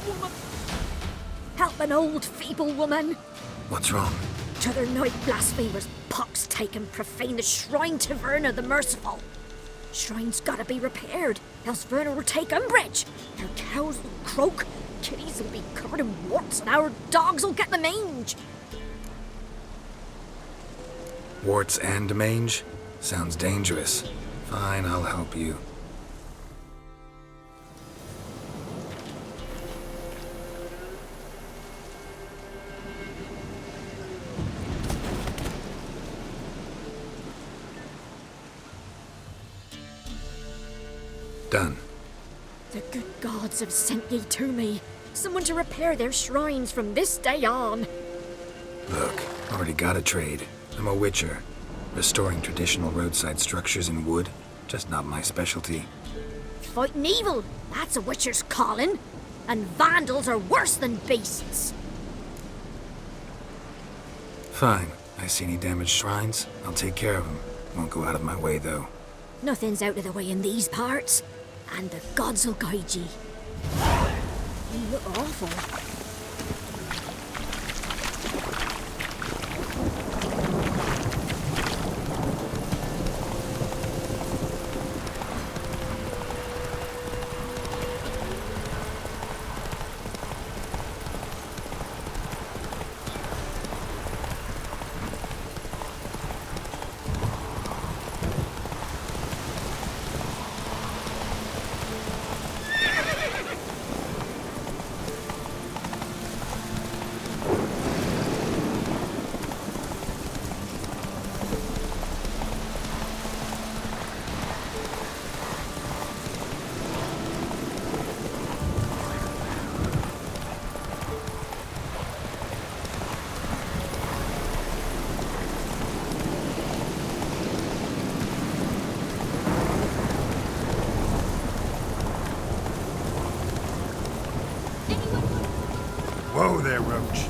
woman. Help an old, feeble woman. What's wrong? T'other night blasphemers pox take and profane the shrine to Verna the Merciful. Shrine's gotta be repaired, else Verna will take umbrage. Our cows will croak, kitties will be covered in warts, and our dogs will get the mange. Warts and mange? Sounds dangerous. Fine, I'll help you. Done. The good gods have sent ye to me. Someone to repair their shrines from this day on. Look, already got a trade. I'm a witcher. Restoring traditional roadside structures in wood, just not my specialty. Fighting evil, that's a witcher's calling. And vandals are worse than beasts. Fine. I see any damaged shrines, I'll take care of them. Won't go out of my way, though. Nothing's out of the way in these parts. And the gods will guide ye. You look awful. Whoa there, Roach.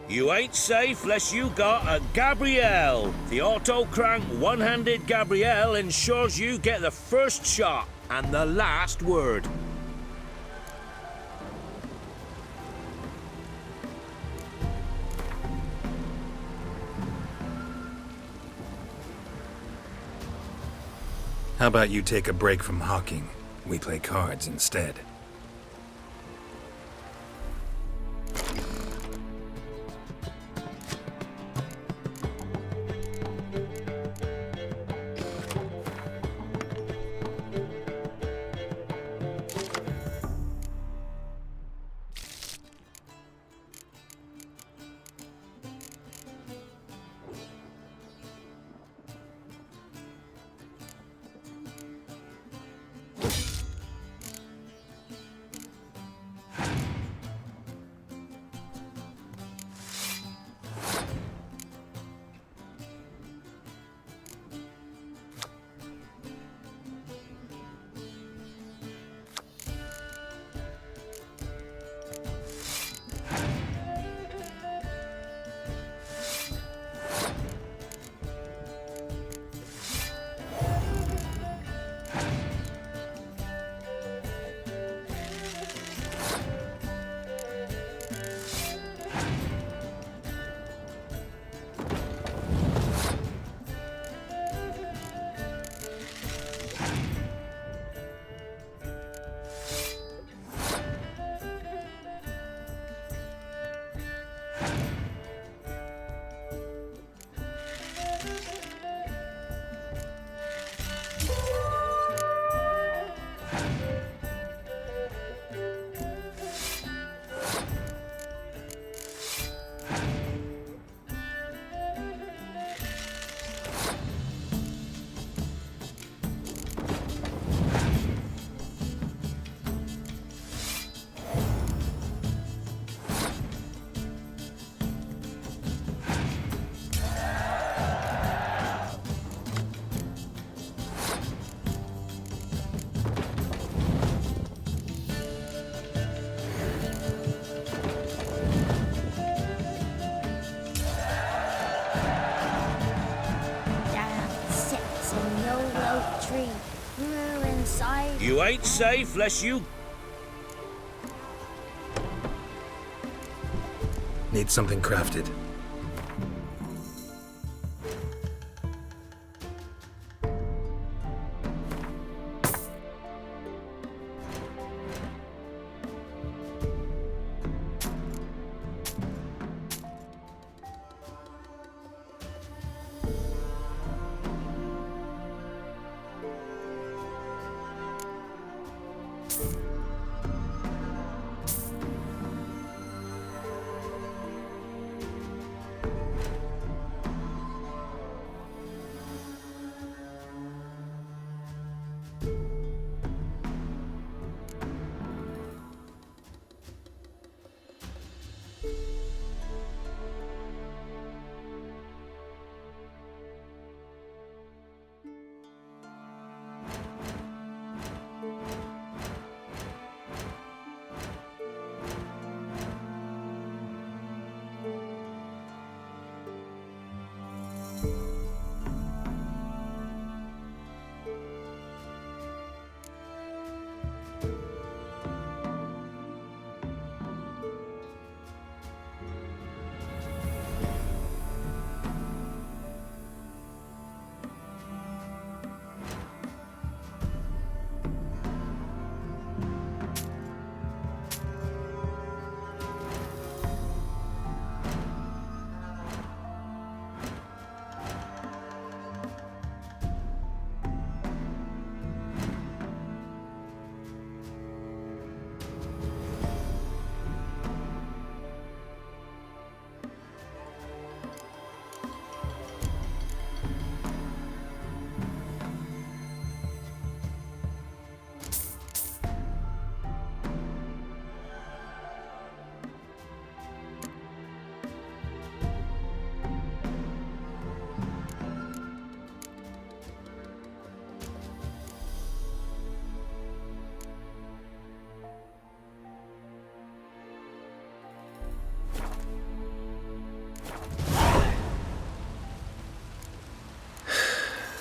You ain't safe less you got a Gabrielle. The auto-crank one-handed Gabrielle ensures you get the first shot and the last word. How about you take a break from hawking? We play cards instead. oak tree grew inside. You ain't safe lest you... Need something crafted.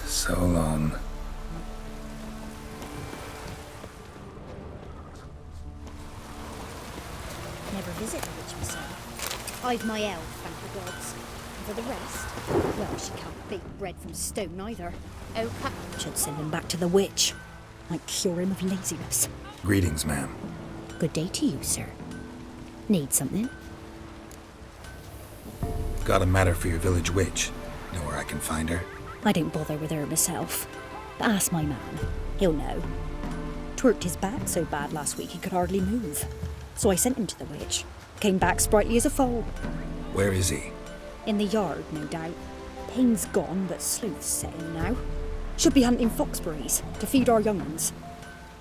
So long. Never visit the witch myself. I've my elf, thank the gods. And for the rest, well, she can't bake bread from stone either. Oka should send him back to the witch. Might cure him of laziness. Greetings, ma'am. Good day to you, sir. Need something? Got a matter for your village witch. Know where I can find her? I don't bother with her myself. But ask my man. He'll know. Twerked his back so bad last week he could hardly move. So I sent him to the witch. Came back sprightly as a foal. Where is he? In the yard, no doubt. Pain's gone, but sleuth's setting now. Should be hunting foxberries to feed our young uns.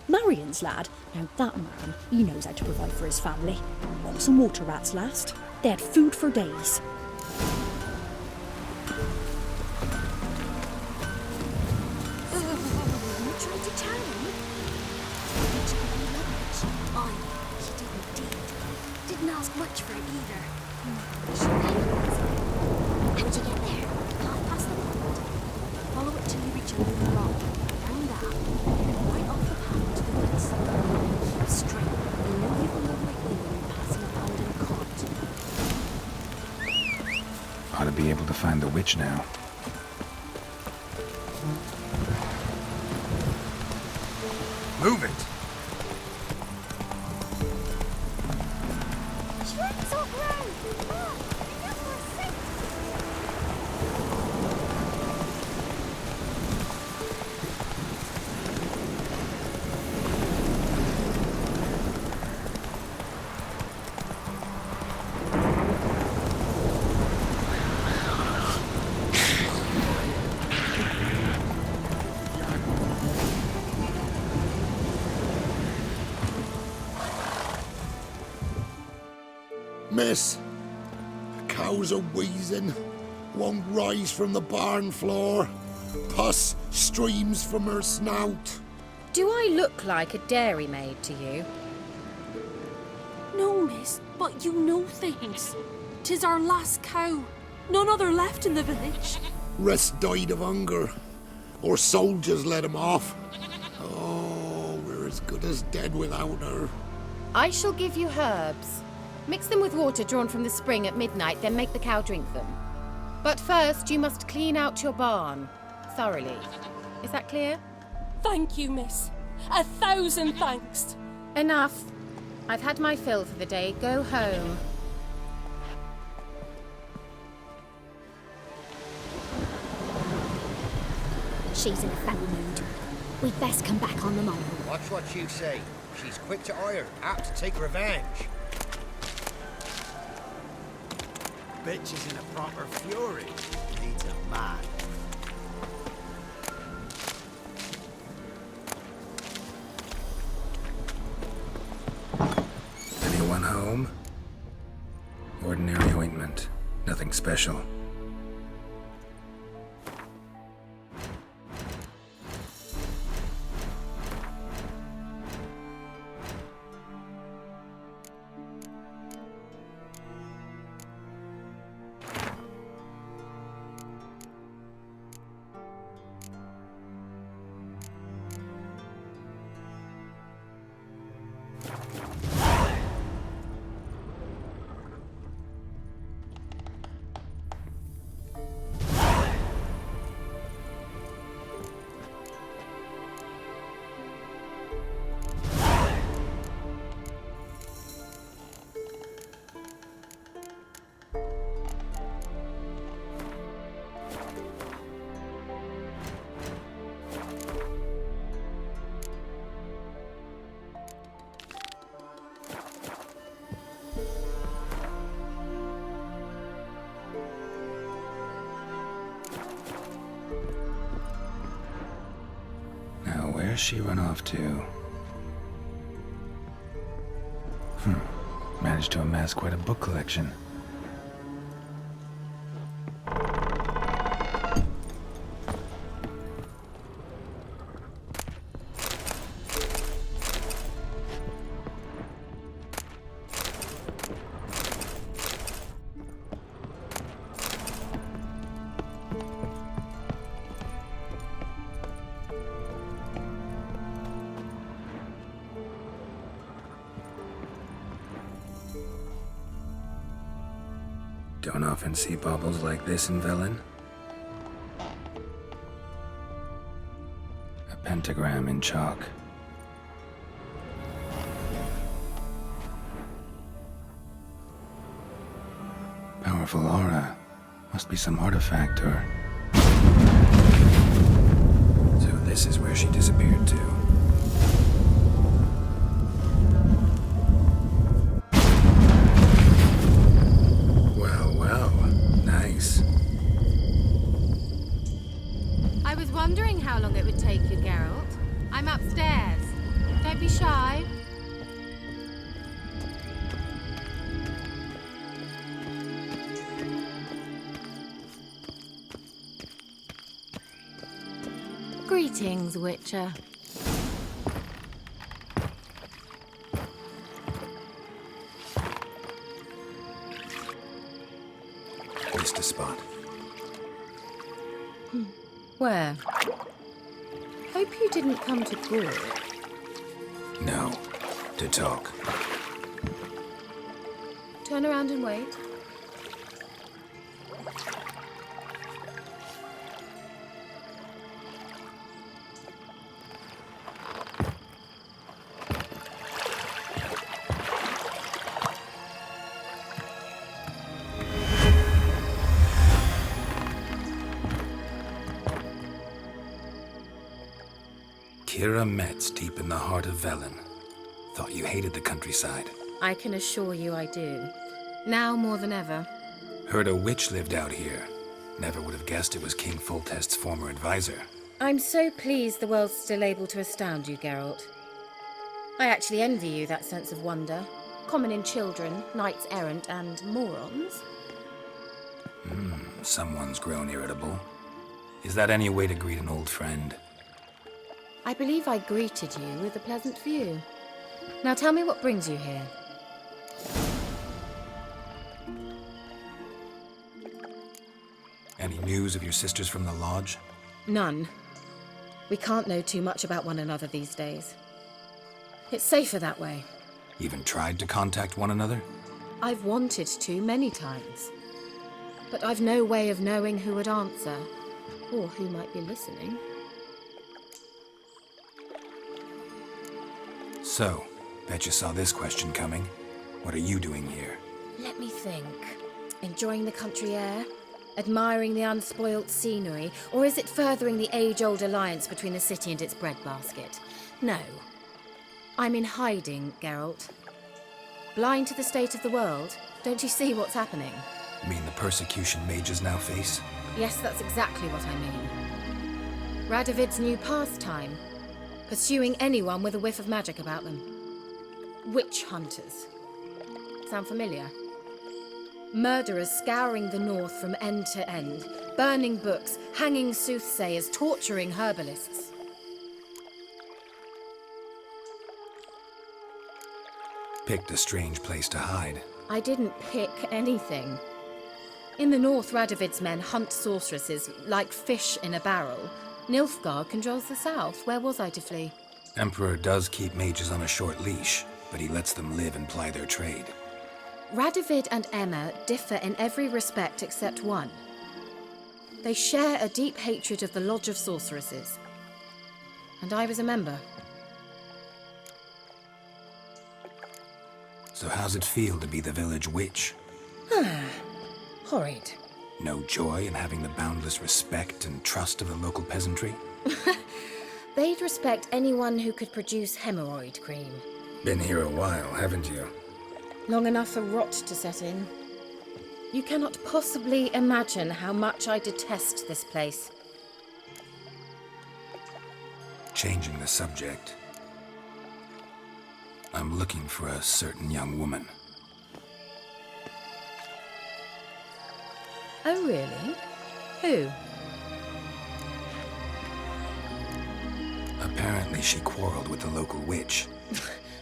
Marion's lad, now that man, he knows how to provide for his family. Got some water rats last. They had food for days. Didn't ask much for it either. How'd you get there? Half past the pond. Follow it till you reach a little rock. Down that, and right off the path to the woods. Keep straight. You know you will look like you when you're passing a pond in a cart. Ought to be able to find the witch now. Move it! Shreds all ground! Oh, for your sake! Miss, the cows are wheezing, won't rise from the barn floor. Pus streams from her snout. Do I look like a dairymaid to you? No, miss, but you know things. 'Tis our last cow. None other left in the village. Rest died of hunger. Or soldiers let him off. Oh, we're as good as dead without her. I shall give you herbs. Mix them with water drawn from the spring at midnight, then make the cow drink them. But first, you must clean out your barn. Thoroughly. Is that clear? Thank you, miss. 1,000 thanks. Enough. I've had my fill for the day. Go home. She's in a foul mood. We'd best come back on the morrow. Watch what you say. She's quick to ire, apt to take revenge. Bitch is in a proper fury. Needs a man. Anyone home? Ordinary ointment. Nothing special. Where's she run off to? Managed to amass quite a book collection. Don't often see baubles like this in Velen. A pentagram in chalk. Powerful aura. Must be some artifact or... So this is where she disappeared to. I was wondering how long it would take you, Geralt. I'm upstairs. Don't be shy. Greetings, Witcher. Missed a spot. Where? Hope you didn't come to Gore. No. To talk. Turn around and wait. Kira Metz deep in the heart of Velen. Thought you hated the countryside. I can assure you I do. Now more than ever. Heard a witch lived out here. Never would have guessed it was King Foltest's former advisor. I'm so pleased the world's still able to astound you, Geralt. I actually envy you that sense of wonder. Common in children, knights errant, and morons. Someone's grown irritable. Is that any way to greet an old friend? I believe I greeted you with a pleasant view. Now tell me what brings you here. Any news of your sisters from the lodge? None. We can't know too much about one another these days. It's safer that way. Even tried to contact one another? I've wanted to many times. But I've no way of knowing who would answer, or who might be listening. So, bet you saw this question coming. What are you doing here? Let me think. Enjoying the country air? Admiring the unspoilt scenery? Or is it furthering the age-old alliance between the city and its breadbasket? No. I'm in hiding, Geralt. Blind to the state of the world? Don't you see what's happening? Mean the persecution mages now face? Yes, that's exactly what I mean. Radovid's new pastime. Pursuing anyone with a whiff of magic about them. Witch hunters. Sound familiar? Murderers scouring the north from end to end, burning books, hanging soothsayers, torturing herbalists. Picked a strange place to hide. I didn't pick anything. In the north, Radovid's men hunt sorceresses like fish in a barrel. Nilfgaard controls the south. Where was I to flee? Emperor does keep mages on a short leash, but he lets them live and ply their trade. Radovid and Emma differ in every respect except one. They share a deep hatred of the Lodge of Sorceresses. And I was a member. So how's it feel to be the village witch? Horrid. No joy in having the boundless respect and trust of the local peasantry? They'd respect anyone who could produce hemorrhoid cream. Been here a while, haven't you? Long enough for rot to set in. You cannot possibly imagine how much I detest this place. Changing the subject. I'm looking for a certain young woman. Oh, really? Who? Apparently she quarreled with the local witch.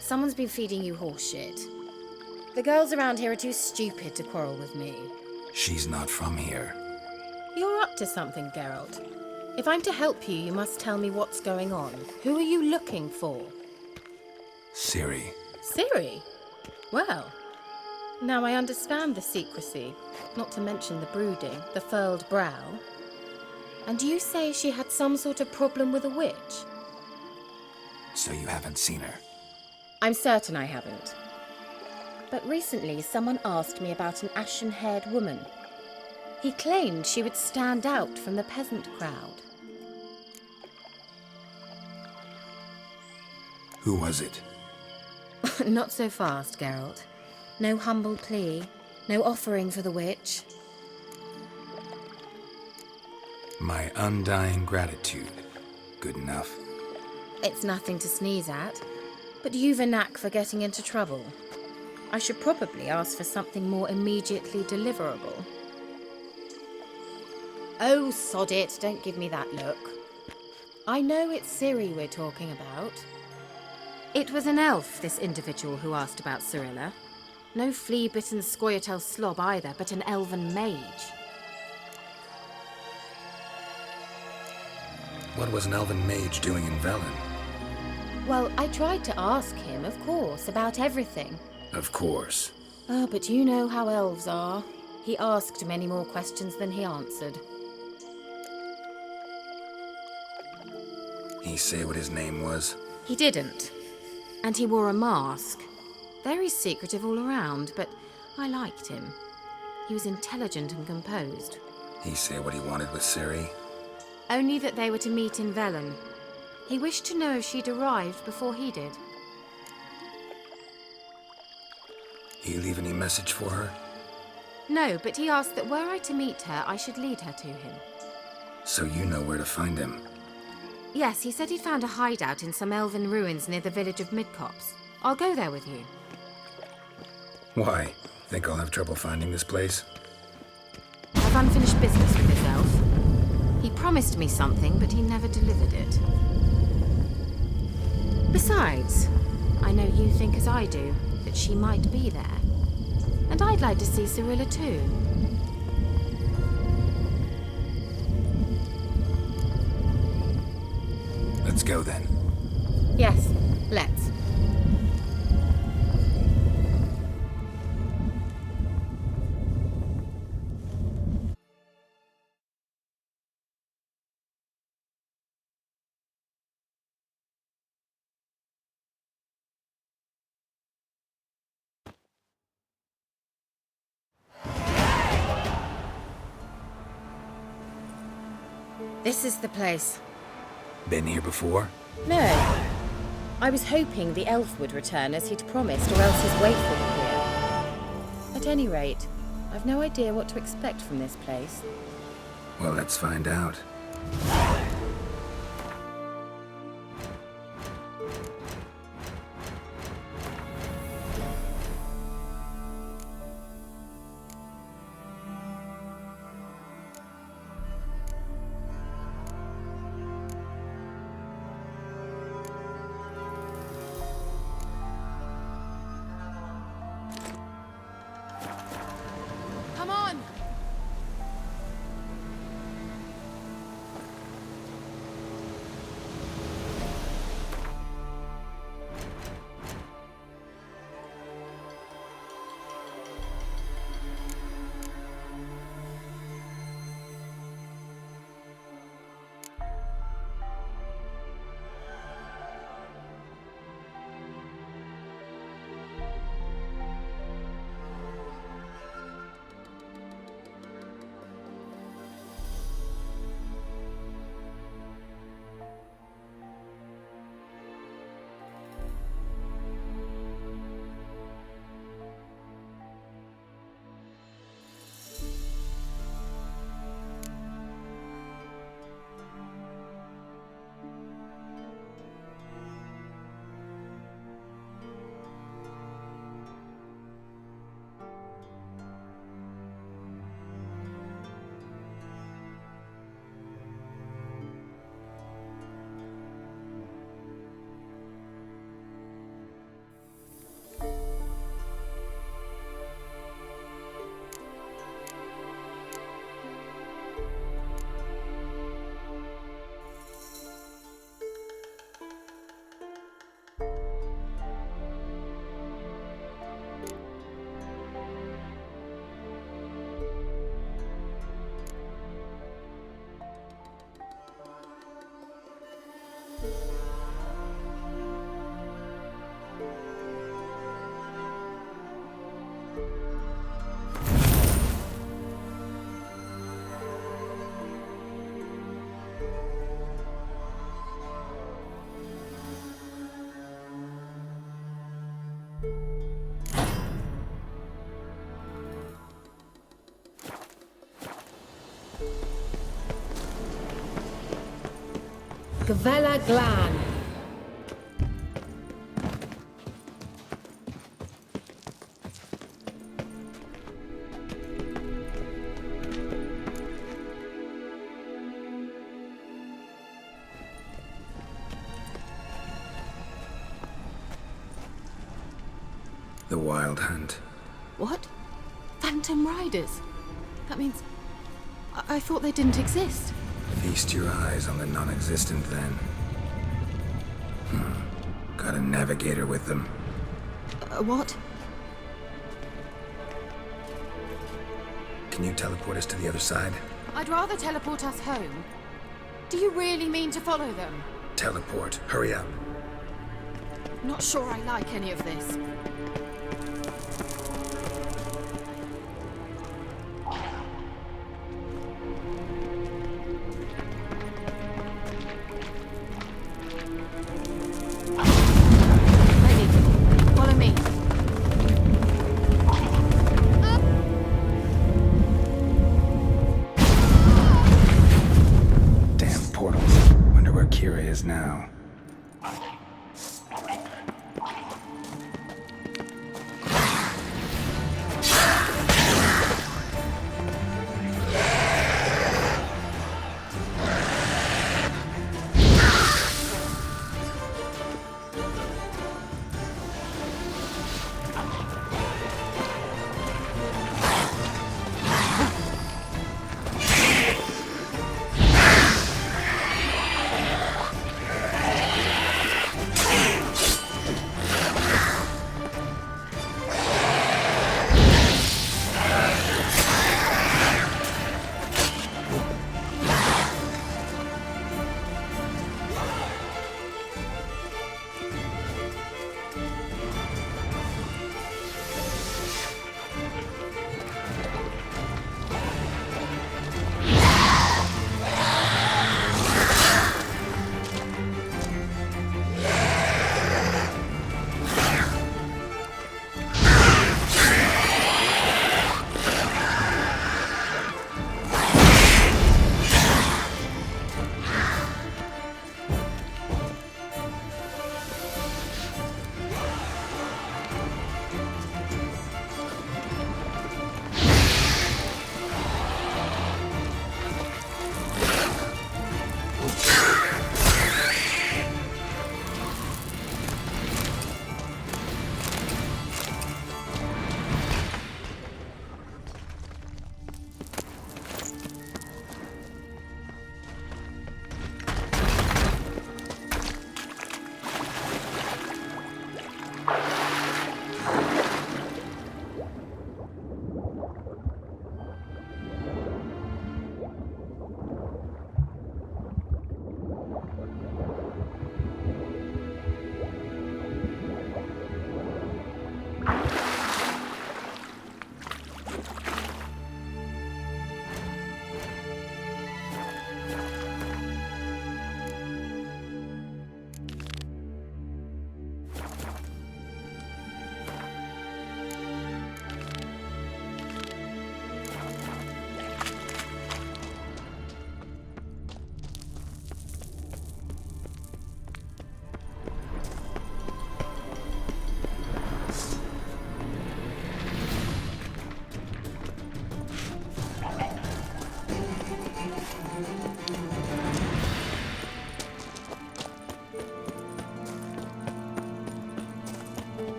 Someone's been feeding you horseshit. The girls around here are too stupid to quarrel with me. She's not from here. You're up to something, Geralt. If I'm to help you, you must tell me what's going on. Who are you looking for? Ciri. Ciri? Well, now I understand the secrecy, not to mention the brooding, the furled brow. And you say she had some sort of problem with a witch? So you haven't seen her? I'm certain I haven't. But recently someone asked me about an ashen-haired woman. He claimed she would stand out from the peasant crowd. Who was it? Not so fast, Geralt. No humble plea, no offering for the witch. My undying gratitude. Good enough. It's nothing to sneeze at, but you've a knack for getting into trouble. I should probably ask for something more immediately deliverable. Oh, sod it, don't give me that look. I know it's Ciri we're talking about. It was an elf, this individual who asked about Cirilla. No flea-bitten Scoia'tael slob either, but an elven mage. What was an elven mage doing in Velen? Well, I tried to ask him, of course, about everything. Of course. Oh, but you know how elves are. He asked many more questions than he answered. He say what his name was? He didn't. And he wore a mask. Very secretive all around, but I liked him. He was intelligent and composed. He say what he wanted with Ciri? Only that they were to meet in Velen. He wished to know if she'd arrived before he did. He leave any message for her? No, but he asked that were I to meet her, I should lead her to him. So you know where to find him? Yes, he said he'd found a hideout in some elven ruins near the village of Midcopse. I'll go there with you. Why? Think I'll have trouble finding this place? I've unfinished business with this elf. He promised me something, but he never delivered it. Besides, I know you think as I do, that she might be there. And I'd like to see Cirilla too. Let's go then. Yes, let's. This is the place. Been here before? No. I was hoping the elf would return as he'd promised, or else his waif would appear. At any rate, I've no idea what to expect from this place. Well, let's find out. Come on! Gavella Glan. The Wild Hunt. What? Phantom Riders? That means... I thought they didn't exist. Feast your eyes on the non-existent then. Got a navigator with them. What? Can you teleport us to the other side? I'd rather teleport us home. Do you really mean to follow them? Teleport. Hurry up. Not sure I like any of this. Now.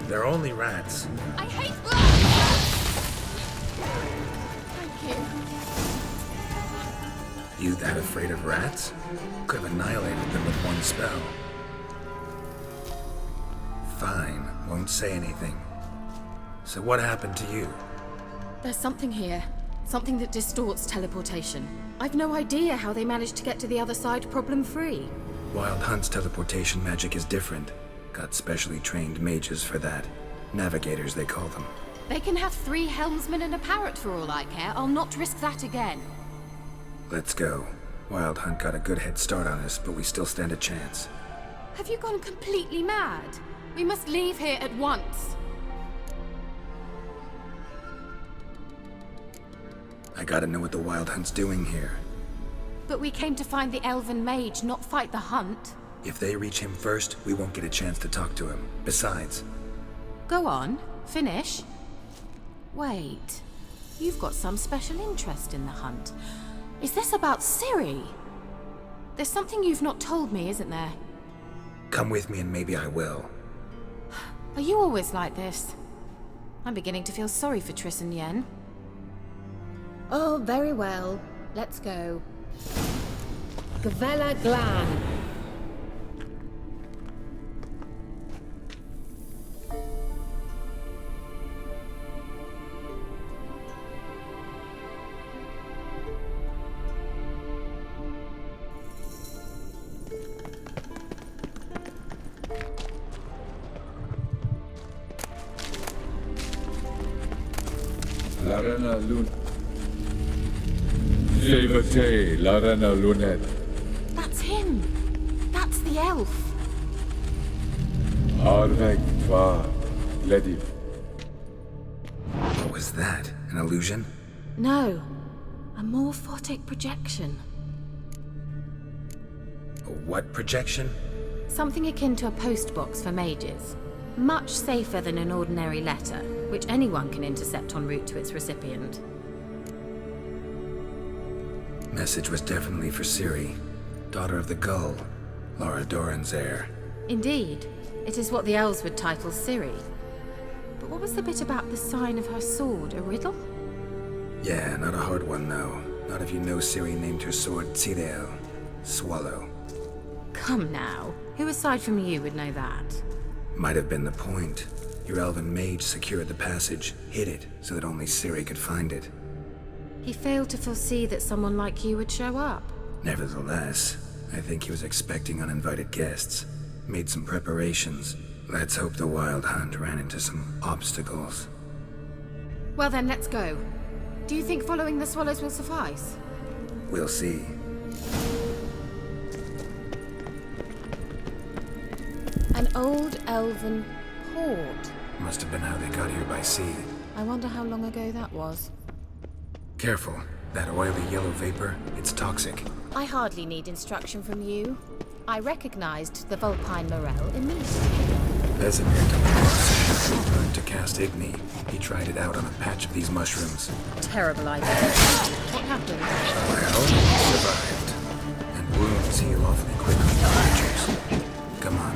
They're only rats. I hate rats! Thank you. You that afraid of rats? Could have annihilated them with one spell. Fine, won't say anything. So what happened to you? There's something here. Something that distorts teleportation. I've no idea how they managed to get to the other side problem-free. Wild Hunt's teleportation magic is different. Got specially trained mages for that. Navigators, they call them. They can have 3 helmsmen and a parrot for all I care. I'll not risk that again. Let's go. Wild Hunt got a good head start on us, but we still stand a chance. Have you gone completely mad? We must leave here at once. I gotta know what the Wild Hunt's doing here. But we came to find the elven mage, not fight the hunt. If they reach him first, we won't get a chance to talk to him. Besides... Go on, finish. Wait, you've got some special interest in the hunt. Is this about Ciri? There's something you've not told me, isn't there? Come with me and maybe I will. Are you always like this? I'm beginning to feel sorry for Triss and Yen. Oh, very well. Let's go. Gavella Glan. Larena Lun. Jevate, Larena Lunet. That's him! That's the elf! Arvek Twa, Ledi. What was that? An illusion? No, a morphotic projection. A what projection? Something akin to a postbox for mages. Much safer than an ordinary letter, which anyone can intercept en route to its recipient. Message was definitely for Ciri, daughter of the Gull, Laura Doran's heir. Indeed, it is what the elves would title Ciri. But what was the bit about the sign of her sword, a riddle? Yeah, not a hard one though. Not if you know Ciri named her sword Tirel, Swallow. Come now, who aside from you would know that? Might have been the point. Your elven mage secured the passage, hid it, so that only Ciri could find it. He failed to foresee that someone like you would show up. Nevertheless, I think he was expecting uninvited guests. Made some preparations. Let's hope the Wild Hunt ran into some obstacles. Well then, let's go. Do you think following the swallows will suffice? We'll see. An old elven port. Must have been how they got here by sea. I wonder how long ago that was. Careful. That oily yellow vapor, it's toxic. I hardly need instruction from you. I recognized the Vulpine Morel immediately. Vesemir told me learned to cast Igni. He tried it out on a patch of these mushrooms. Terrible idea. What happened? Well, he survived. And wounds heal awfully quickly to creatures. Come on.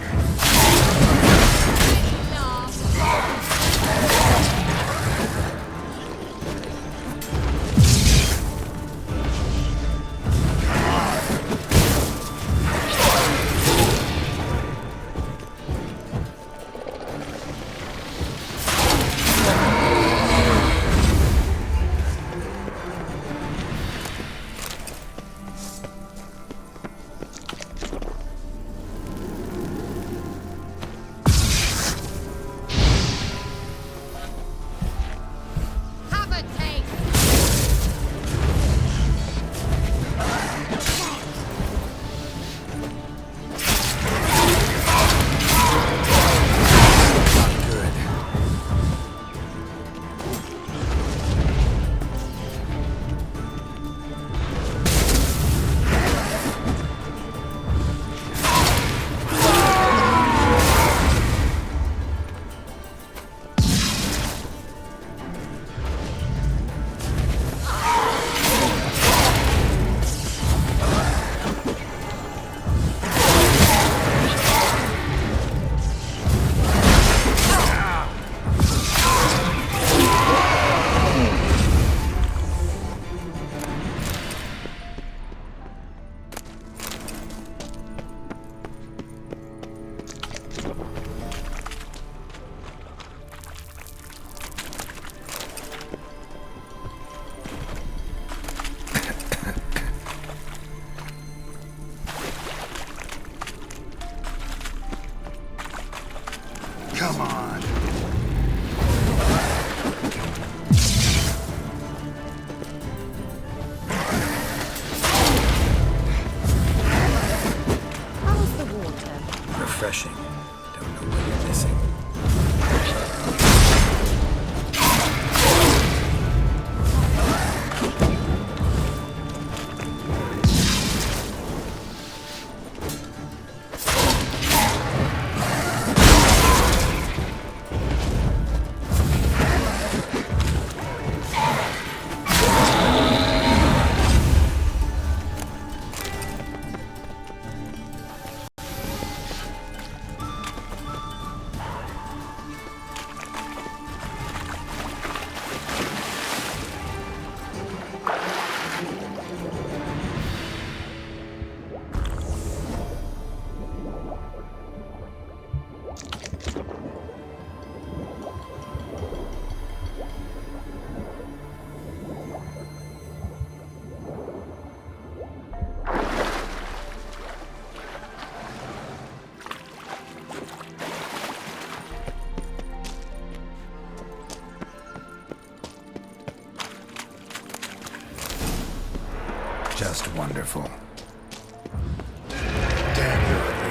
Just wonderful. Damn, you're ugly.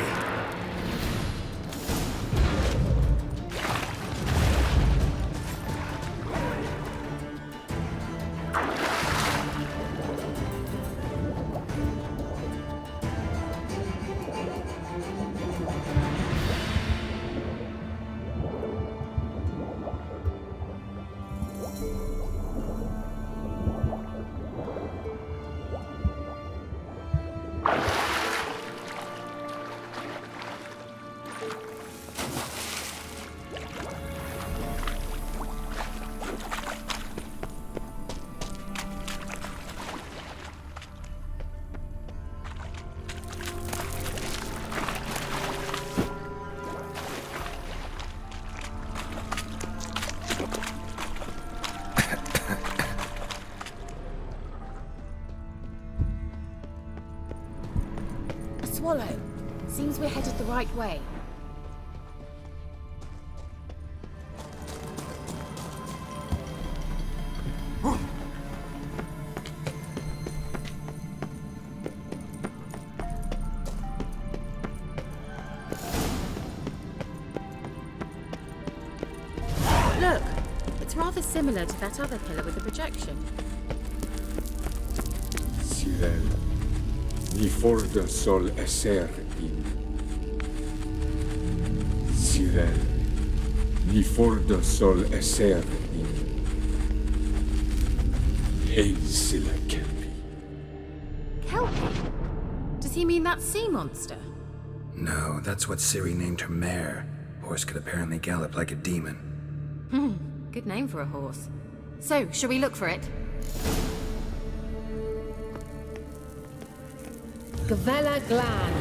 Swallow. Seems we're headed the right way. Look, it's rather similar to that other pillar with the projection. Sirel, ni forda sol esser in. Sirel, ni forda sol esser in. Ein silla kelpi. Kelpie? Does he mean that sea monster? No, that's what Ciri named her mare. Horse could apparently gallop like a demon. Good name for a horse. So, shall we look for it? Gavella Glan.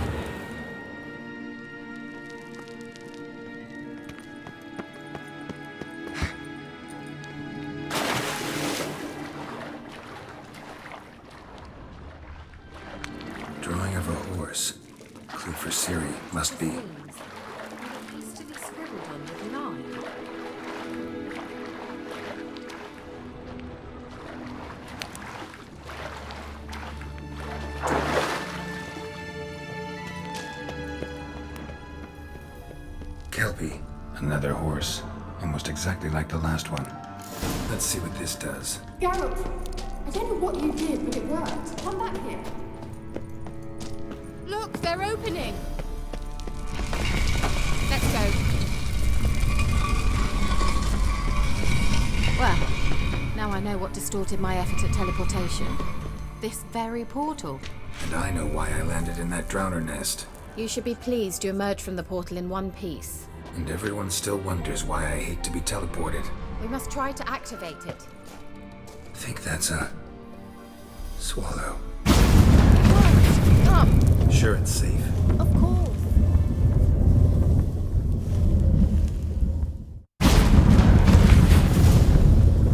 Drawing of a horse. Clue for Ciri, must be. Hastily scribbled on with lime. Kelpie. Another horse. Almost exactly like the last one. Let's see what this does. Geralt, I don't know what you did, but it worked. Come back here. Look, they're opening. Let's go. Well, now I know what distorted my effort at teleportation. This very portal. And I know why I landed in that drowner nest. You should be pleased you emerged from the portal in one piece. And everyone still wonders why I hate to be teleported. We must try to activate it. Think that's a... swallow. What? Come. Sure it's safe. Of course.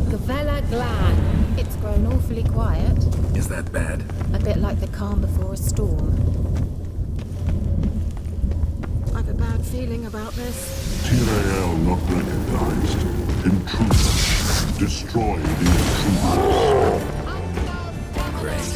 Gavella Glan. It's grown awfully quiet. Is that bad? A bit like the calm before a storm. I've a bad feeling about this. Tyrael not recognized. Intruder. Destroy the intruder. Great.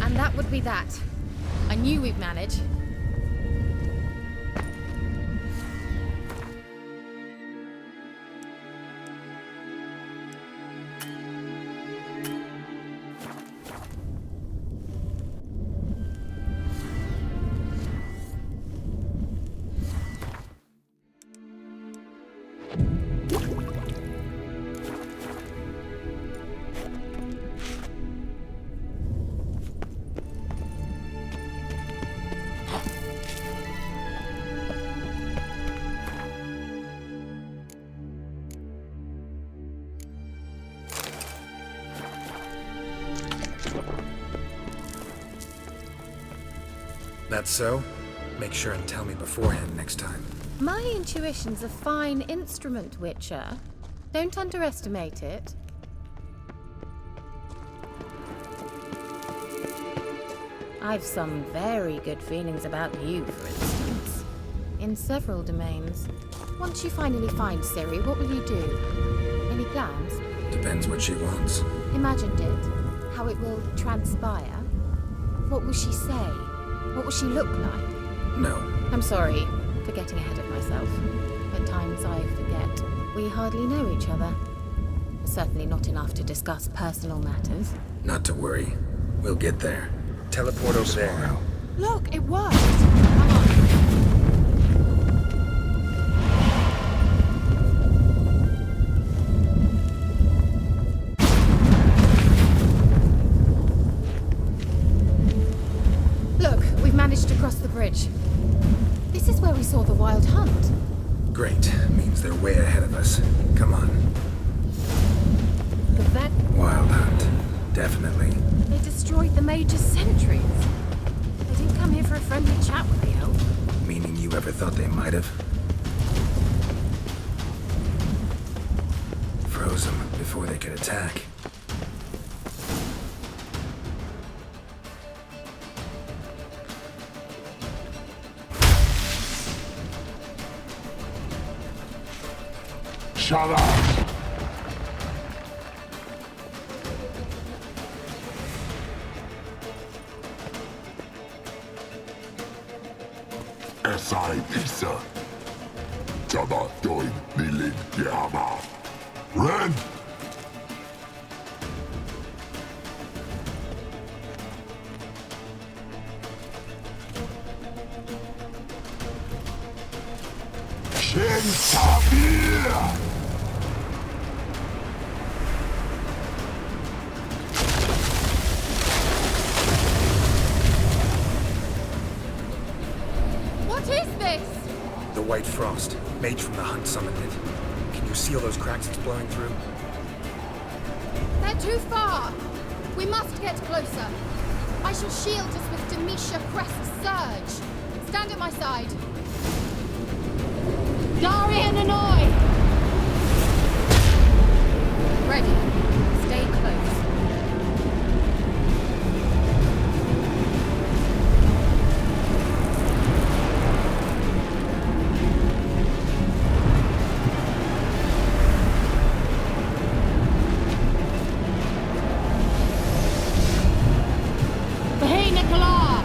And that would be that. I knew we'd manage. That's so? Make sure and tell me beforehand next time. My intuition's a fine instrument, Witcher. Don't underestimate it. I've some very good feelings about you, for instance. In several domains. Once you finally find Ciri, what will you do? Any plans? Depends what she wants. Imagined it. How it will transpire. What will she say? What will she look like? No. I'm sorry for getting ahead of myself. At times I forget we hardly know each other. Certainly not enough to discuss personal matters. Not to worry. We'll get there. Teleport over there. Look, it worked! Come on. Look, we've managed to cross the bridge. This is where we saw the wild hunt. Great. Means they're way ahead of us. Come on. But that... Wild hunt. Definitely. They destroyed the Major's sentries. They didn't come here for a friendly chat with the elf. Meaning you ever thought they might have? Froze them before they could attack. Shut up! Esai Isa. Jabba doin nilin yama. Ren! Shin Sabir! What is this? The White Frost. Mage from the hunt summoned it. Can you seal those cracks it's blowing through? They're too far. We must get closer. I shall shield us with Demetia Crest's surge. Stand at my side. Darian and Annoy! Ready. Stay close. Hey, Nicola!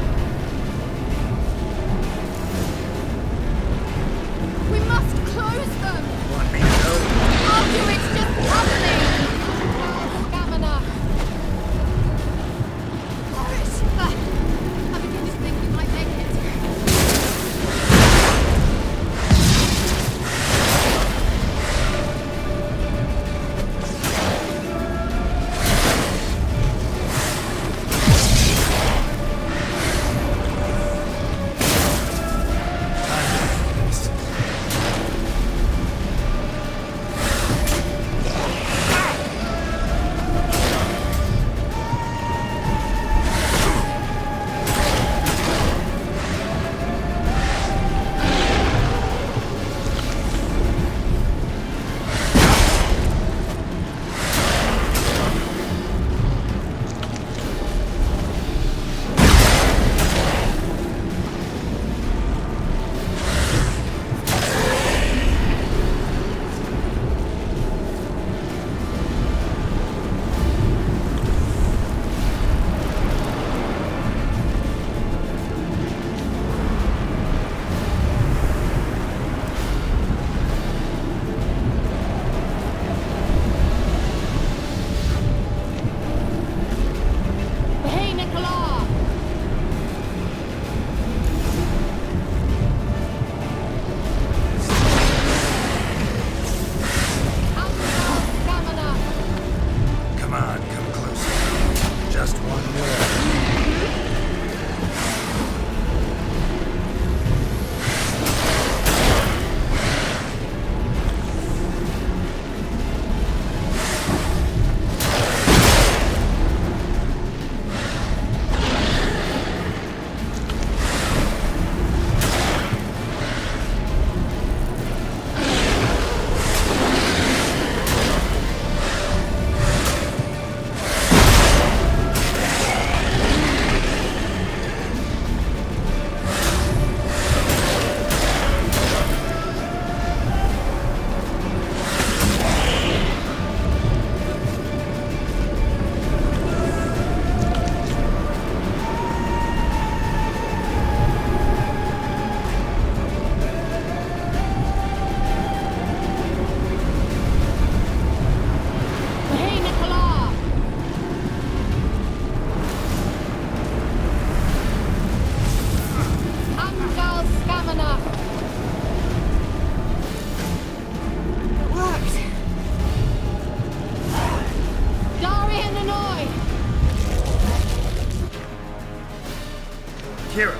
Kira!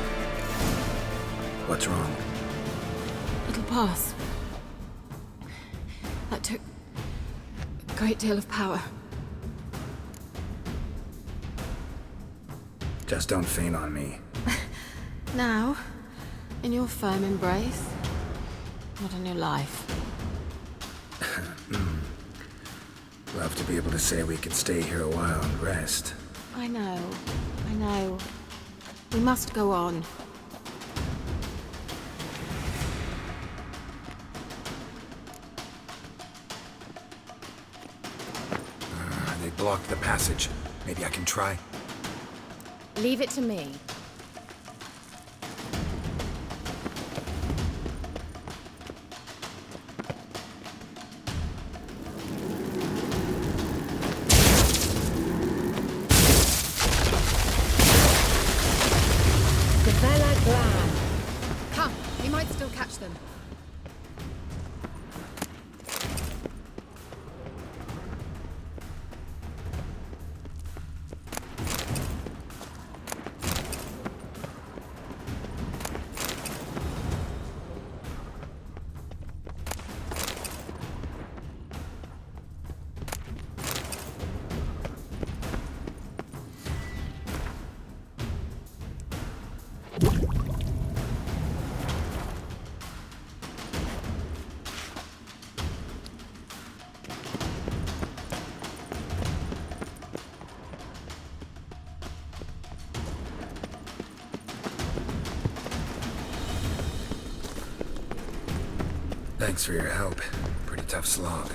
What's wrong? It'll pass. That took a great deal of power. Just don't faint on me. Now, in your firm embrace, not in your life. Love to be able to say we could stay here a while and rest. I know. We must go on. They blocked the passage. Maybe I can try. Leave it to me. Come, we might still catch them. Thanks for your help. Pretty tough slog.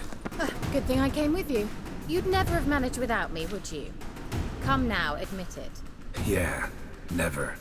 Good thing I came with you. You'd never have managed without me, would you? Come now, admit it. Yeah, never.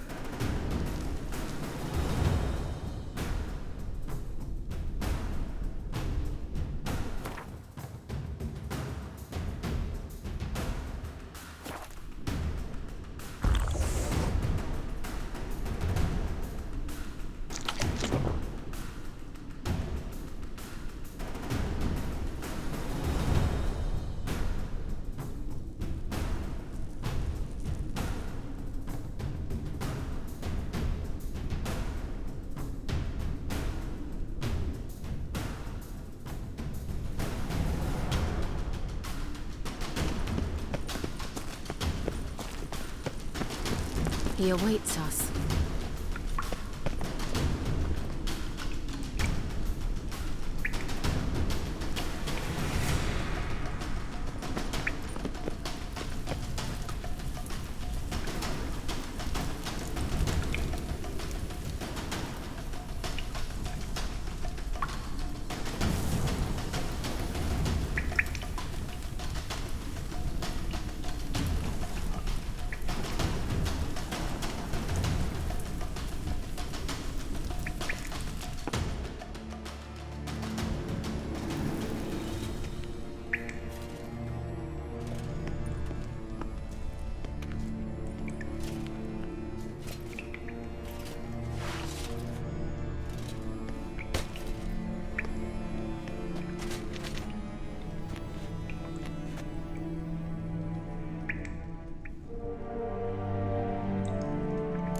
He awaits us.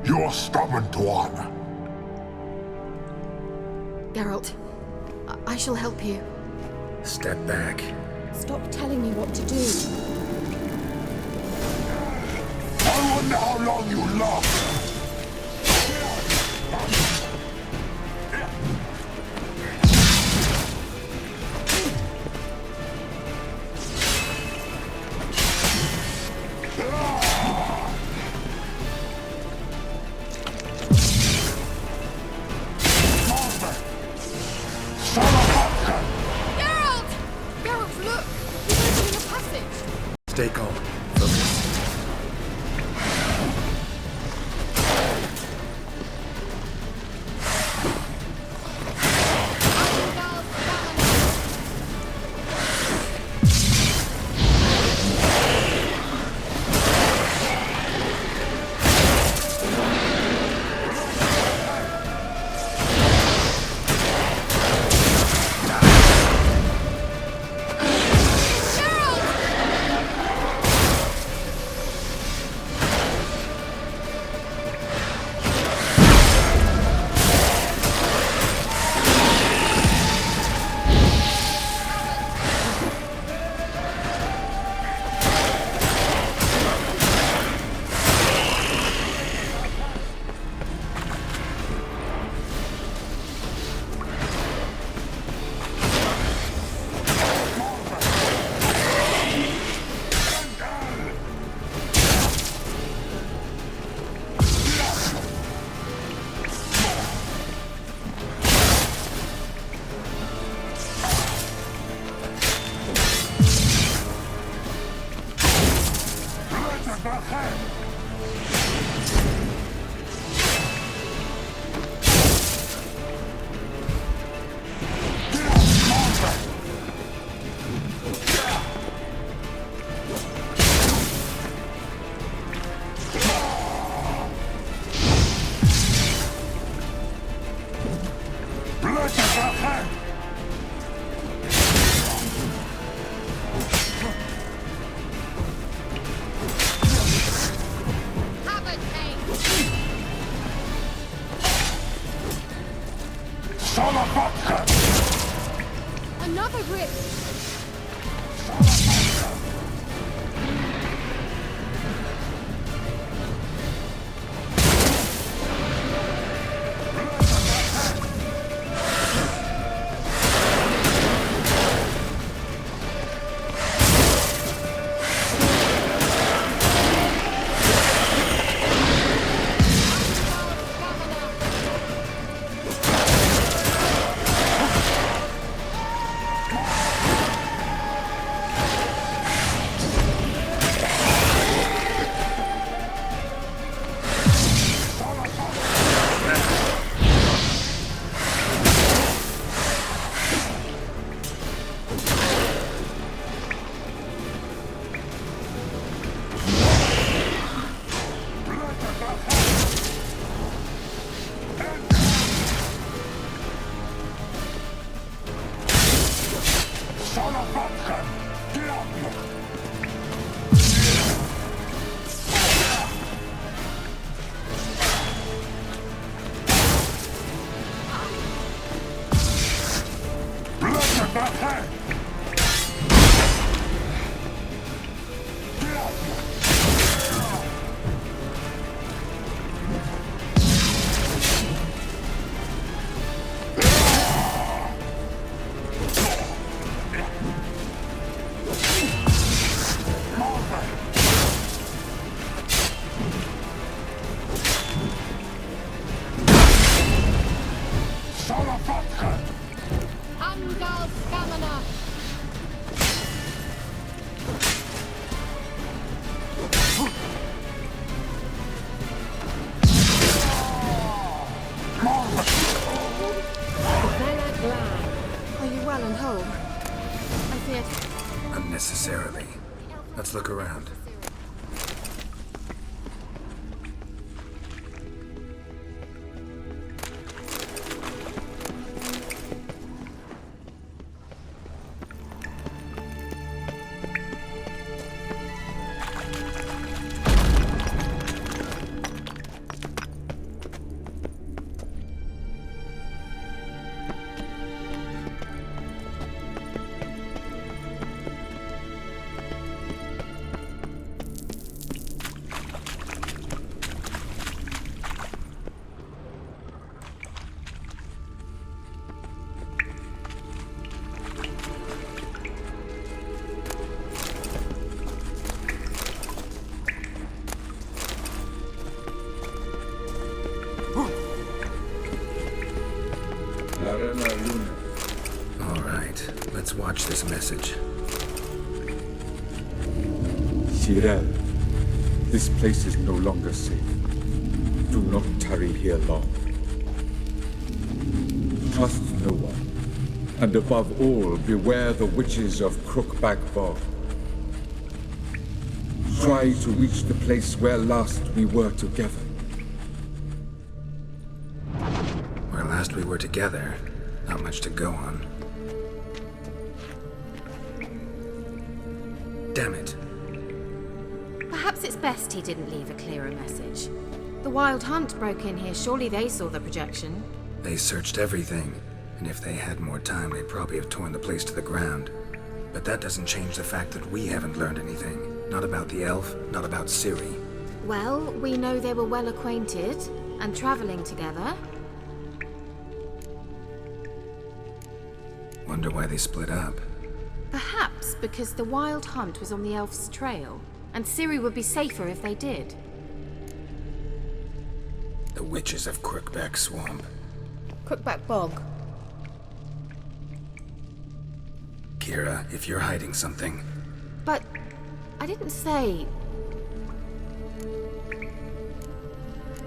You're stubborn one. Geralt, I shall help you. Step back. Stop telling me what to do. I wonder how long you last. Stay calm. Focus. Another grip! Unnecessarily. Let's look around. All right, let's watch this message. Cyril, this place is no longer safe. Do not tarry here long. Trust no one. And above all, beware the witches of Crookback Bog. Try to reach the place where last we were together. Where last we were together, not much to go on. Damn it. Perhaps it's best he didn't leave a clearer message. The Wild Hunt broke in here. Surely they saw the projection. They searched everything, and if they had more time, they'd probably have torn the place to the ground. But that doesn't change the fact that we haven't learned anything. Not about the elf, not about Ciri. Well, we know they were well acquainted and traveling together. Wonder why they split up. Perhaps because the Wild Hunt was on the elf's trail, and Ciri would be safer if they did. The witches of Crookback Swamp. Crookback Bog. Kira, if you're hiding something... But I didn't say...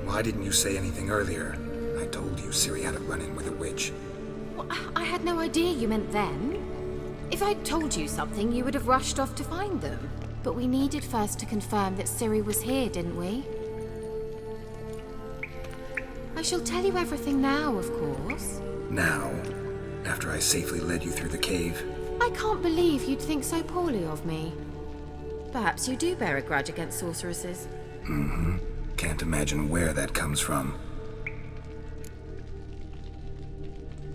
Why didn't you say anything earlier? I told you Ciri had a run-in with a witch. Well, I had no idea you meant then. If I'd told you something, you would have rushed off to find them. But we needed first to confirm that Ciri was here, didn't we? I shall tell you everything now, of course. Now? After I safely led you through the cave? I can't believe you'd think so poorly of me. Perhaps you do bear a grudge against sorceresses. Mm-hmm. Can't imagine where that comes from.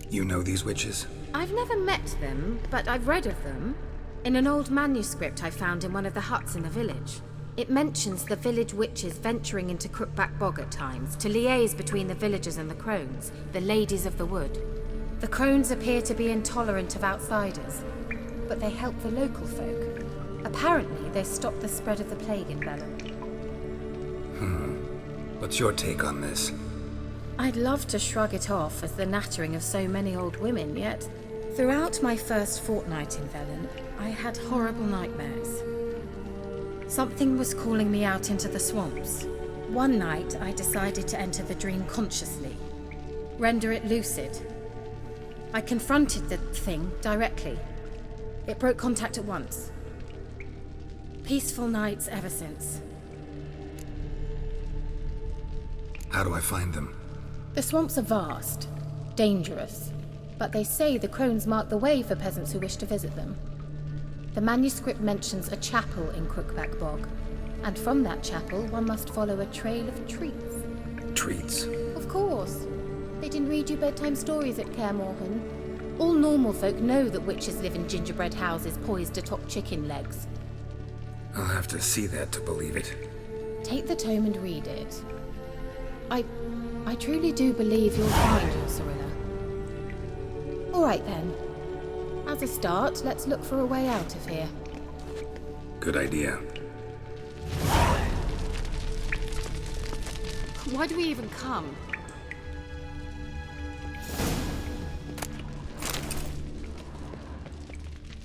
You know these witches? I've never met them, but I've read of them. In an old manuscript I found in one of the huts in the village. It mentions the village witches venturing into Crookback Bog at times to liaise between the villagers and the crones, the ladies of the wood. The crones appear to be intolerant of outsiders, but they help the local folk. Apparently, they stop the spread of the plague in Bellum. What's your take on this? I'd love to shrug it off as the nattering of so many old women, yet throughout my first fortnight in Velen, I had horrible nightmares. Something was calling me out into the swamps. One night, I decided to enter the dream consciously, render it lucid. I confronted the thing directly. It broke contact at once. Peaceful nights ever since. How do I find them? The swamps are vast, dangerous, but they say the crones mark the way for peasants who wish to visit them. The manuscript mentions a chapel in Crookback Bog, and from that chapel one must follow a trail of treats. Treats? Of course. They didn't read you bedtime stories at Kaer Morhen. All normal folk know that witches live in gingerbread houses poised atop chicken legs. I'll have to see that to believe it. Take the tome and read it. I truly do believe you'll find your Cirilla. All right then. As a start, let's look for a way out of here. Good idea. Why do we even come?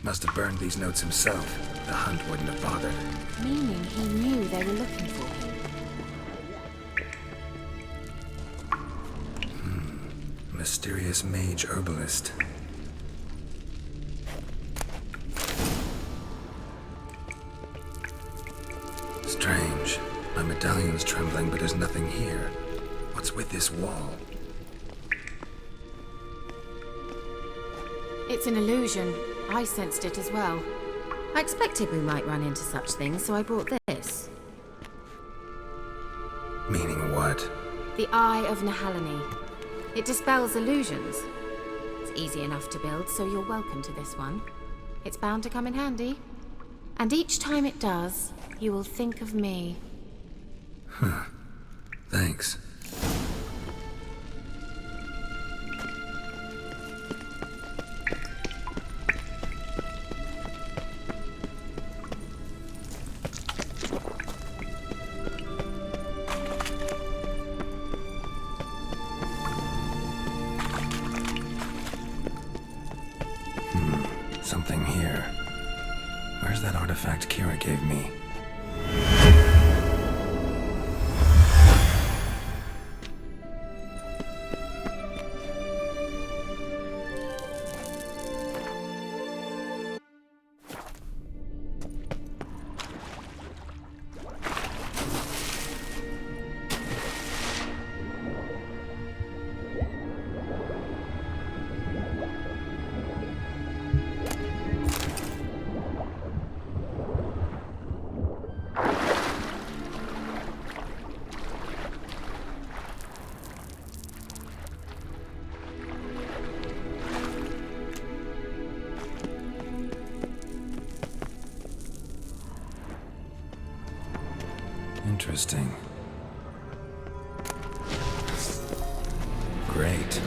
Must have burned these notes himself. The hunt wouldn't have bothered. Meaning he knew they were looking for him. Mysterious mage herbalist. Strange. My medallion's trembling, but there's nothing here. What's with this wall? It's an illusion. I sensed it as well. I expected we might run into such things, so I brought this. Meaning what? The Eye of Nahalani. It dispels illusions. It's easy enough to build, so you're welcome to this one. It's bound to come in handy. And each time it does, you will think of me. Huh. Thanks. Something here. Where's that artifact Kira gave me? Interesting. Great.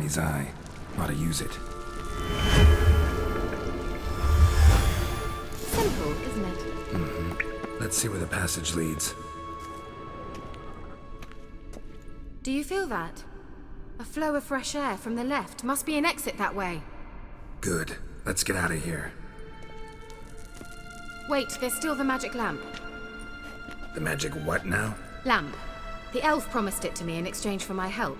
enemy's eye. Ought to use it. Simple, isn't it? Mm-hmm. Let's see where the passage leads. Do you feel that? A flow of fresh air from the left. Must be an exit that way. Good. Let's get out of here. Wait, there's still the magic lamp. The magic what now? Lamp. The elf promised it to me in exchange for my help.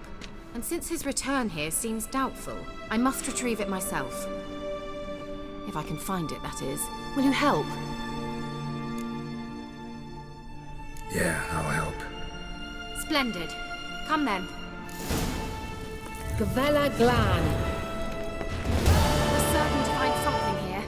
And since his return here seems doubtful, I must retrieve it myself. If I can find it, that is. Will you help? Yeah, I'll help. Splendid. Come then. Gavella Glan. We're certain to find something here.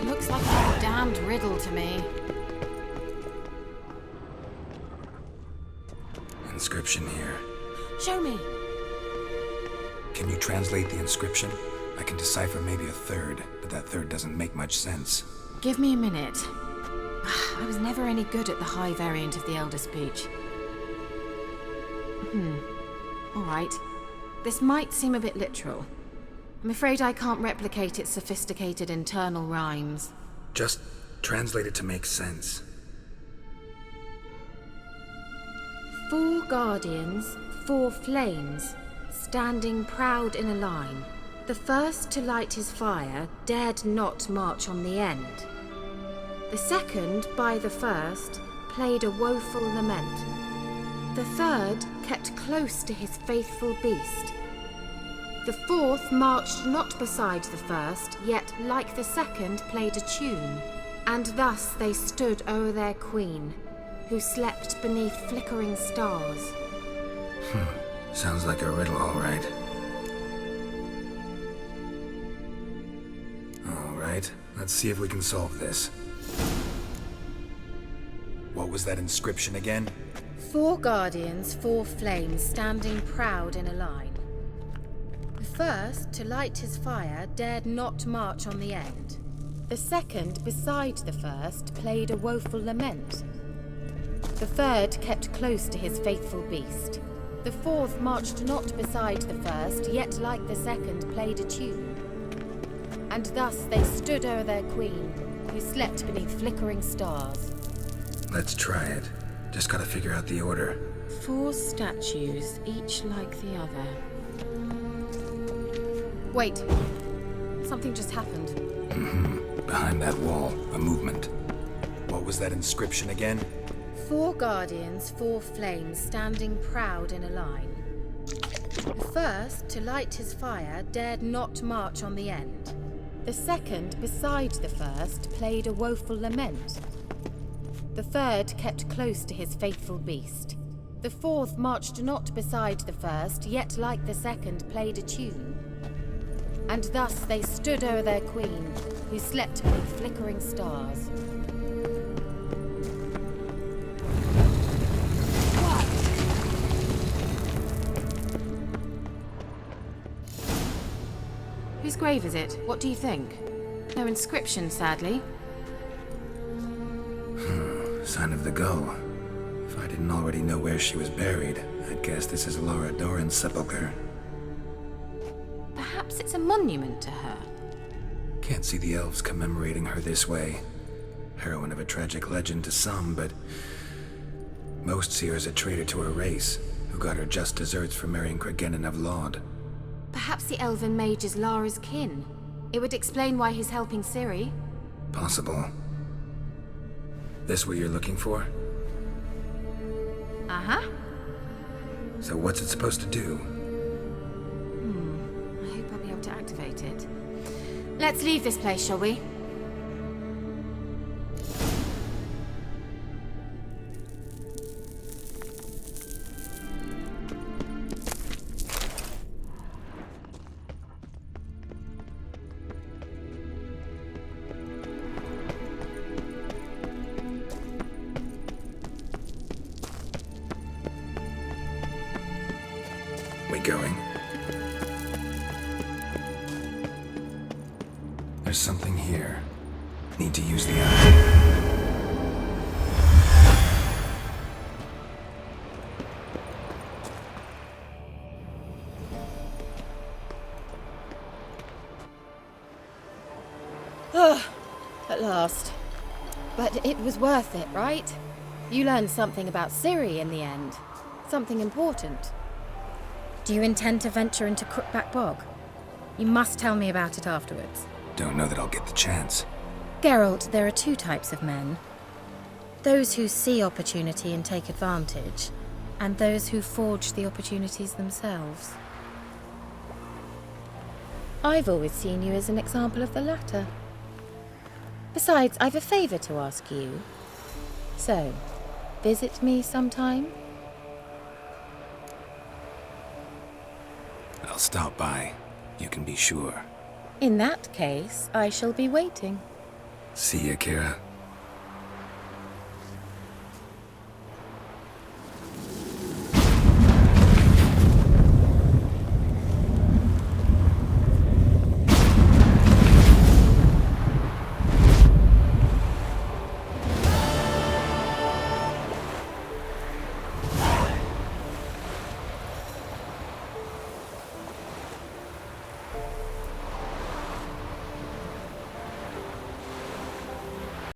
Looks like a damned riddle to me. Inscription here. Show me. Can you translate the inscription? I can decipher maybe a third, but that third doesn't make much sense. Give me a minute. I was never any good at the high variant of the Elder Speech. All right. This might seem a bit literal. I'm afraid I can't replicate its sophisticated internal rhymes. Just translate it to make sense. 4 guardians, 4 flames, standing proud in a line. The first to light his fire dared not march on the end. The second, by the first, played a woeful lament. The third kept close to his faithful beast. The fourth marched not beside the first, yet, like the second, played a tune. And thus they stood o'er their queen, who slept beneath flickering stars. Sounds like a riddle, all right. All right, let's see if we can solve this. What was that inscription again? 4 guardians, 4 flames, standing proud in a line. The first, to light his fire, dared not march on the end. The second, beside the first, played a woeful lament. The third kept close to his faithful beast. The fourth marched not beside the first, yet like the second played a tune. And thus they stood o'er their queen, who slept beneath flickering stars. Let's try it. Just gotta figure out the order. 4 statues, each like the other. Wait. Something just happened. Behind that wall, a movement. What was that inscription again? 4 guardians, 4 flames, standing proud in a line. The first, to light his fire, dared not march on the end. The second, beside the first, played a woeful lament. The third kept close to his faithful beast. The fourth marched not beside the first, yet like the second played a tune. And thus they stood o'er their queen, who slept beneath flickering stars. grave is it? What do you think? No inscription, sadly. Sign of the gull. If I didn't already know where she was buried, I'd guess this is Laura Doran's sepulchre. Perhaps it's a monument to her. Can't see the elves commemorating her this way. Heroine of a tragic legend to some, but most see her as a traitor to her race, who got her just desserts for marrying Cregennan of Laud. Perhaps the elven mage is Lara's kin. It would explain why he's helping Ciri. Possible. This what you're looking for? Uh-huh. So what's it supposed to do? I hope I'll be able to activate it. Let's leave this place, shall we? We going? There's something here. Need to use the eye. At last. But it was worth it, right? You learned something about Ciri in the end. Something important. Do you intend to venture into Crookback Bog? You must tell me about it afterwards. Don't know that I'll get the chance. Geralt, there are two types of men. Those who see opportunity and take advantage, and those who forge the opportunities themselves. I've always seen you as an example of the latter. Besides, I've a favor to ask you. So, visit me sometime? I'll stop by. You can be sure. In that case, I shall be waiting. See ya, Kira.